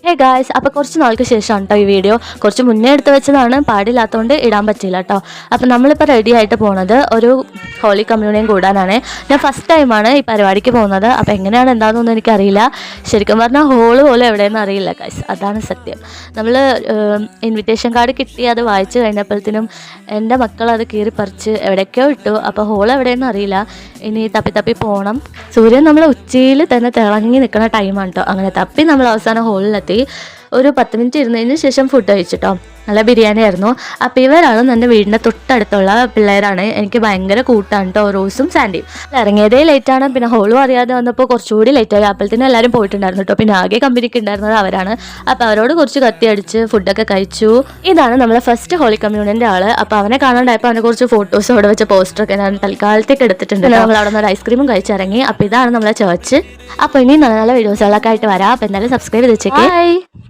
Hey guys, അപ്പോൾ കുറച്ച് നാൾക്ക് ശേഷമാണ് കേട്ടോ ഈ വീഡിയോ. കുറച്ച് മുന്നേ എടുത്ത് വെച്ചതാണ്, പാടില്ലാത്തതുകൊണ്ട് ഇടാൻ പറ്റില്ല കേട്ടോ. അപ്പോൾ നമ്മളിപ്പോൾ റെഡി ആയിട്ട് പോകുന്നത് ഒരു ഹോളി കമ്മ്യൂണിയൻ കൂടാനാണ്. ഞാൻ ഫസ്റ്റ് ടൈമാണ് ഈ പരിപാടിക്ക് പോകുന്നത്. അപ്പോൾ എങ്ങനെയാണ് എന്താണെന്നൊന്നും എനിക്കറിയില്ല. ശരിക്കും പറഞ്ഞാൽ ഹോള് പോലും എവിടെയെന്ന് അറിയില്ല ഗായ്സ്, അതാണ് സത്യം. നമ്മൾ ഇൻവിറ്റേഷൻ കാർഡ് കിട്ടി അത് വായിച്ച് കഴിഞ്ഞപ്പോഴത്തേനും എൻ്റെ മക്കൾ അത് കീറിപ്പറിച്ച് എവിടേക്കോ ഇട്ടു. അപ്പോൾ ഹോൾ എവിടെയെന്ന് അറിയില്ല. ഇനി തപ്പി പോകണം. സൂര്യൻ നമ്മൾ ഉച്ചയിൽ തന്നെ തിളങ്ങി നിൽക്കുന്ന ടൈമാണ് കേട്ടോ. അങ്ങനെ തപ്പി നമ്മൾ അവസാനം ഹോളിലെത്തി. ഒരു 10 മിനിറ്റ് ഇരുന്നതിന് ശേഷം ഫുഡ് കഴിച്ചിട്ടോ. നല്ല ബിരിയാണി ആയിരുന്നു. അപ്പോൾ ഇവരാണ് എൻ്റെ വീടിൻ്റെ തൊട്ടടുത്തുള്ള പിള്ളേരാണ്. എനിക്ക് ഭയങ്കര കൂട്ടാണ് കേട്ടോ, റോസും സാൻഡിയും. ഇറങ്ങിയതേ ലേറ്റാണ്. പിന്നെ ഹോളും അറിയാതെ വന്നപ്പോൾ കുറച്ചുകൂടി ലേറ്റായി. അപ്പോഴത്തേനും എല്ലാവരും പോയിട്ടുണ്ടായിരുന്നു കേട്ടോ. പിന്നെ ആകെ കമ്പനിക്ക് ഉണ്ടായിരുന്നത് അവരാണ്. അപ്പോൾ അവരോട് കുറച്ച് കത്തി അടിച്ച് ഫുഡൊക്കെ കഴിച്ചു. ഇതാണ് നമ്മളെ ഫസ്റ്റ് ഹോളി കമ്മ്യൂണിൻ്റെ ആള്. അപ്പോൾ അവനെ കാണാണ്ടായപ്പോൾ അവനെ കുറച്ച് ഫോട്ടോസ് അവിടെ വെച്ച പോസ്റ്ററൊക്കെ ഞാൻ തൽക്കാലത്തേക്ക് എടുത്തിട്ടുണ്ട്. നമ്മൾ അവിടെ നിന്ന് ഒരു ഐസ്ക്രീമും കഴിച്ചിറങ്ങി. അപ്പോൾ ഇതാണ് നമ്മളെ ചേർച്ച്. അപ്പോൾ ഇനി നല്ല നല്ല വീഡിയോസുകളൊക്കെ ആയിട്ട് വരാം. അപ്പോൾ എന്തായാലും സബ്സ്ക്രൈബ് ചെയ്ത് വെച്ചേക്ക്. ബൈ.